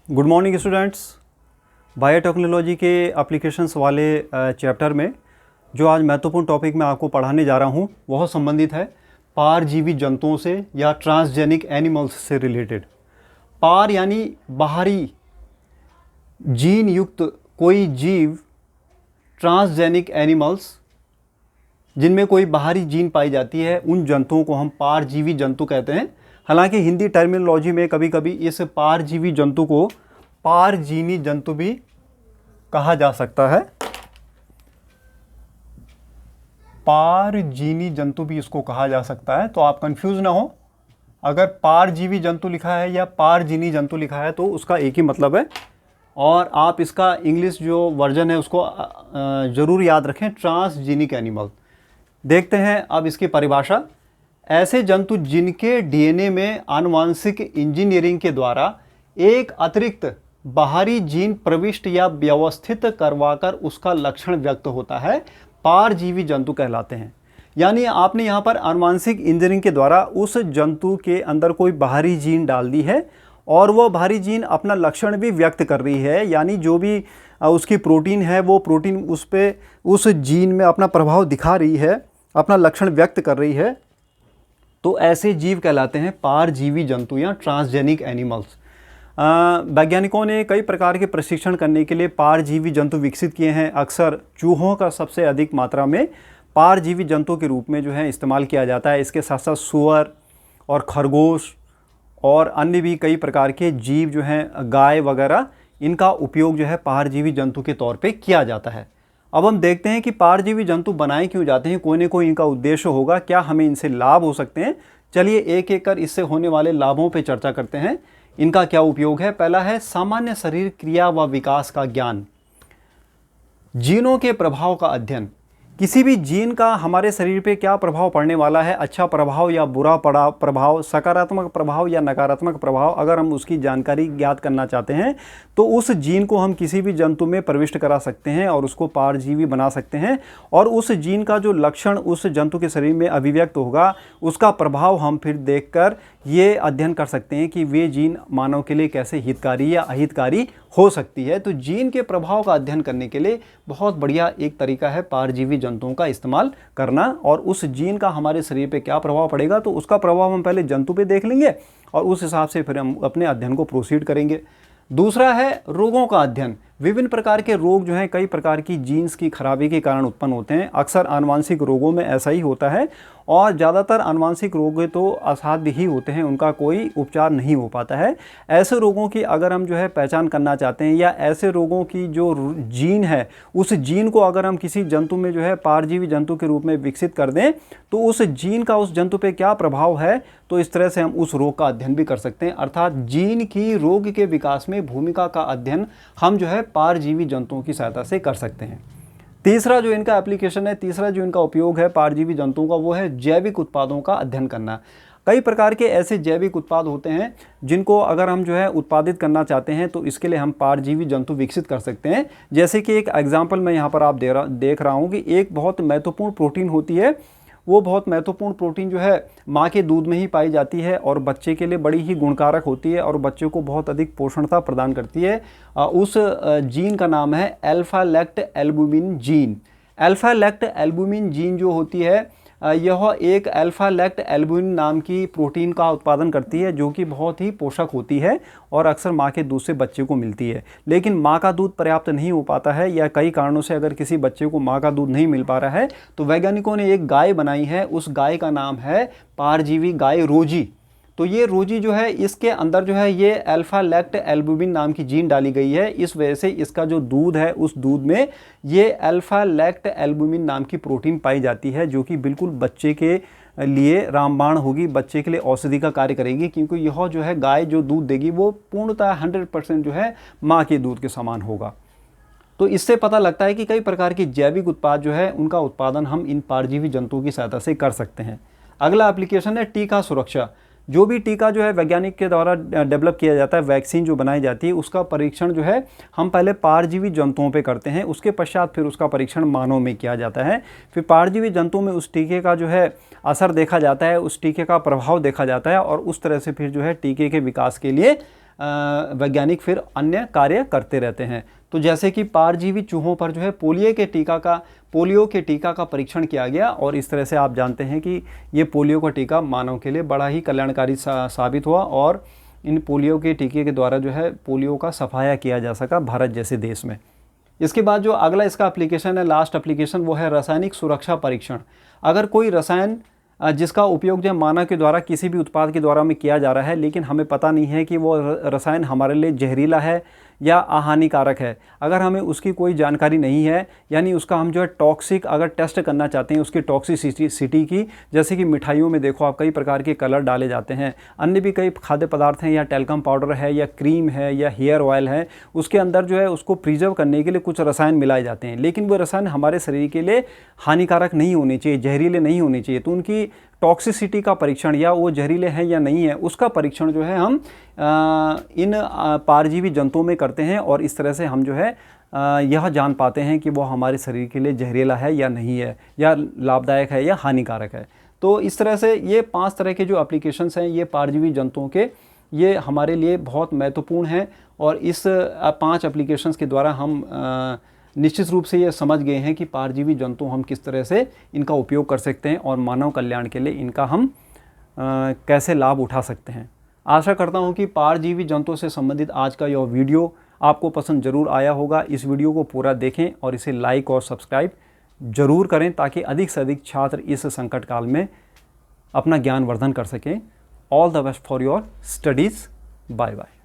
Good morning students. Biotechnology के applications वाले chapter में जो आज महत्वपूर्ण टॉपिक मैं आपको पढ़ाने जा रहा हूँ वह संबंधित है पारजीवी जंतुओं से या ट्रांसजेनिक एनिमल्स से रिलेटेड। पार यानी बाहरी जीन युक्त कोई जीव, ट्रांसजेनिक एनिमल्स जिनमें कोई बाहरी जीन पाई जाती है उन जंतुओं को हम पारजीवी जंतु कहते हैं। हालांकि हिंदी टर्मिनोलॉजी में कभी कभी इस पारजीवी जंतु को पारजीनी जंतु भी कहा जा सकता है। पारजीनी जंतु भी इसको कहा जा सकता है, तो आप कंफ्यूज ना हो। अगर पारजीवी जंतु लिखा है या पारजीनी जंतु लिखा है तो उसका एक ही मतलब है, और आप इसका इंग्लिश जो वर्जन है उसको ज़रूर याद रखें, ट्रांसजेनिक एनिमल। देखते हैं अब इसकी परिभाषा। ऐसे जंतु जिनके डीएनए में आनुवांशिक इंजीनियरिंग के द्वारा एक अतिरिक्त बाहरी जीन प्रविष्ट या व्यवस्थित करवाकर उसका लक्षण व्यक्त होता है, पारजीवी जंतु कहलाते हैं। यानी आपने यहाँ पर आनुवांशिक इंजीनियरिंग के द्वारा उस जंतु के अंदर कोई बाहरी जीन डाल दी है और वो बाहरी जीन अपना लक्षण भी व्यक्त कर रही है, यानी जो भी उसकी प्रोटीन है वो प्रोटीन उस जीन में अपना प्रभाव दिखा रही है, अपना लक्षण व्यक्त कर रही है, तो ऐसे जीव कहलाते हैं पारजीवी जंतु या ट्रांसजेनिक एनिमल्स। वैज्ञानिकों ने कई प्रकार के प्रशिक्षण करने के लिए पारजीवी जंतु विकसित किए हैं। अक्सर चूहों का सबसे अधिक मात्रा में पारजीवी जंतु के रूप में जो है इस्तेमाल किया जाता है। इसके साथ साथ सूअर और खरगोश और अन्य भी कई प्रकार के जीव जो हैं, गाय वगैरह, इनका उपयोग जो है पारजीवी जंतु के तौर पे किया जाता है। अब हम देखते हैं कि पारजीवी जंतु बनाए क्यों जाते हैं, कोई न कोई इनका उद्देश्य होगा, क्या हमें इनसे लाभ हो सकते हैं। चलिए एक एक कर इससे होने वाले लाभों पे चर्चा करते हैं। इनका क्या उपयोग है। पहला है सामान्य शरीर क्रिया व विकास का ज्ञान, जीनों के प्रभाव का अध्ययन। किसी भी जीन का हमारे शरीर पे क्या प्रभाव पड़ने वाला है, अच्छा प्रभाव या बुरा प्रभाव, सकारात्मक प्रभाव या नकारात्मक प्रभाव, अगर हम उसकी जानकारी ज्ञात करना चाहते हैं तो उस जीन को हम किसी भी जंतु में प्रविष्ट करा सकते हैं और उसको पारजीवी बना सकते हैं। और उस जीन का जो लक्षण उस जंतु के शरीर में अभिव्यक्त होगा उसका प्रभाव हम फिर देखकर ये अध्ययन कर सकते हैं कि वे जीन मानव के लिए कैसे हितकारी या अहितकारी हो सकती है। तो जीन के प्रभाव का अध्ययन करने के लिए बहुत बढ़िया एक तरीका है पारजीवी जंतुओं का इस्तेमाल करना, और उस जीन का हमारे शरीर पे क्या प्रभाव पड़ेगा तो उसका प्रभाव हम पहले जंतु पे देख लेंगे और उस हिसाब से फिर हम अपने अध्ययन को प्रोसीड करेंगे। दूसरा है रोगों का अध्ययन। विभिन्न प्रकार के रोग जो हैं कई प्रकार की जीन्स की खराबी के कारण उत्पन्न होते हैं। अक्सर आनुवांशिक रोगों में ऐसा ही होता है, और ज़्यादातर आनुवांशिक रोग तो असाध्य ही होते हैं, उनका कोई उपचार नहीं हो पाता है। ऐसे रोगों की अगर हम जो है पहचान करना चाहते हैं, या ऐसे रोगों की जो जीन है उस जीन को अगर हम किसी जंतु में जो है पारजीवी जंतु के रूप में विकसित कर दें तो उस जीन का उस जंतु पे क्या प्रभाव है, तो इस तरह से हम उस रोग का अध्ययन भी कर सकते हैं। अर्थात जीन की रोग के विकास में भूमिका का अध्ययन हम जो है पारजीवी जंतुओं की सहायता से कर सकते हैं। तीसरा जो इनका एप्लीकेशन है, तीसरा जो इनका उपयोग है पारजीवी जंतुओं का, वो है जैविक उत्पादों का अध्ययन करना। कई प्रकार के ऐसे जैविक उत्पाद होते हैं जिनको अगर हम जो है उत्पादित करना चाहते हैं तो इसके लिए हम पारजीवी जंतु विकसित कर सकते हैं। जैसे कि एक एग्जाम्पल मैं यहाँ पर आप देख रहा हूँ कि एक बहुत महत्वपूर्ण प्रोटीन होती है, वो बहुत महत्वपूर्ण प्रोटीन जो है माँ के दूध में ही पाई जाती है और बच्चे के लिए बड़ी ही गुणकारक होती है और बच्चे को बहुत अधिक पोषणता प्रदान करती है। उस जीन का नाम है alpha lactalbumin gene. Alpha lactalbumin gene जो होती है यह एक अल्फा लैक्ट एल्बुमिन नाम की प्रोटीन का उत्पादन करती है जो कि बहुत ही पोषक होती है और अक्सर माँ के दूध से बच्चे को मिलती है। लेकिन माँ का दूध पर्याप्त नहीं हो पाता है, या कई कारणों से अगर किसी बच्चे को माँ का दूध नहीं मिल पा रहा है तो वैज्ञानिकों ने एक गाय बनाई है। उस गाय का नाम है पारजीवी गाय रोजी। तो ये रोजी जो है इसके अंदर जो है ये अल्फा लैक्ट एल्बुमिन नाम की जीन डाली गई है। इस वजह से इसका जो दूध है उस दूध में ये अल्फा लैक्ट एल्बुमिन नाम की प्रोटीन पाई जाती है जो कि बिल्कुल बच्चे के लिए रामबाण होगी, बच्चे के लिए औषधि का कार्य करेगी, क्योंकि यह जो है गाय जो दूध देगी वो पूर्णतः 100% जो है माँ के दूध के समान होगा। तो इससे पता लगता है कि कई प्रकार के जैविक उत्पाद जो है उनका उत्पादन हम इन पारजीवी जंतुओं की सहायता से कर सकते हैं। अगला एप्लीकेशन है टीका सुरक्षा। जो भी टीका जो है वैज्ञानिक के द्वारा डेवलप किया जाता है, वैक्सीन जो बनाई जाती है, उसका परीक्षण जो है हम पहले पारजीवी जंतुओं पे करते हैं, उसके पश्चात फिर उसका परीक्षण मानव में किया जाता है। फिर पारजीवी जंतुओं में उस टीके का जो है असर देखा जाता है, उस टीके का प्रभाव देखा जाता है और उस तरह से फिर जो है टीके के विकास के लिए वैज्ञानिक फिर अन्य कार्य करते रहते हैं। तो जैसे कि परजीवी चूहों पर जो है पोलियो के टीका का परीक्षण किया गया और इस तरह से आप जानते हैं कि ये पोलियो का टीका मानव के लिए बड़ा ही कल्याणकारी साबित हुआ और इन पोलियो के टीके के द्वारा जो है पोलियो का सफाया किया जा सका भारत जैसे देश में। इसके बाद जो अगला इसका एप्लीकेशन है, लास्ट एप्लीकेशन, वो है रासायनिक सुरक्षा परीक्षण। अगर कोई रसायन जिसका उपयोग जो मानव के द्वारा किसी भी उत्पाद के द्वारा में किया जा रहा है लेकिन हमें पता नहीं है कि वो रसायन हमारे लिए जहरीला है या हानिकारक है, अगर हमें उसकी कोई जानकारी नहीं है, यानी उसका हम जो है टॉक्सिक अगर टेस्ट करना चाहते हैं उसकी टॉक्सिसिटी की, जैसे कि मिठाइयों में देखो आप कई प्रकार के कलर डाले जाते हैं, अन्य भी कई खाद्य पदार्थ हैं या टेल्कम पाउडर है या क्रीम है या हेयर ऑयल है, उसके अंदर जो है उसको प्रिजर्व करने के लिए कुछ रसायन मिलाए जाते हैं, लेकिन वो रसायन हमारे शरीर के लिए हानिकारक नहीं होने चाहिए, जहरीले नहीं होने चाहिए। तो उनकी टॉक्सिसिटी का परीक्षण या वो जहरीले हैं या नहीं है उसका परीक्षण जो है हम इन परजीवी जंतुओं में करते हैं और इस तरह से हम जो है यह जान पाते हैं कि वो हमारे शरीर के लिए जहरीला है या नहीं है या लाभदायक है या हानिकारक है। तो इस तरह से ये 5 तरह के जो एप्लीकेशंस हैं ये परजीवी जंतुओं के, ये हमारे लिए बहुत महत्वपूर्ण हैं और इस 5 एप्लीकेशंस के द्वारा हम निश्चित रूप से ये समझ गए हैं कि परजीवी जंतु हम किस तरह से इनका उपयोग कर सकते हैं और मानव कल्याण के लिए इनका हम कैसे लाभ उठा सकते हैं। आशा करता हूँ कि परजीवी जंतुओं से संबंधित आज का यह वीडियो आपको पसंद ज़रूर आया होगा। इस वीडियो को पूरा देखें और इसे लाइक और सब्सक्राइब ज़रूर करें ताकि अधिक से अधिक छात्र इस संकट काल में अपना ज्ञान वर्धन कर सकें। All the best for your studies. Bye bye.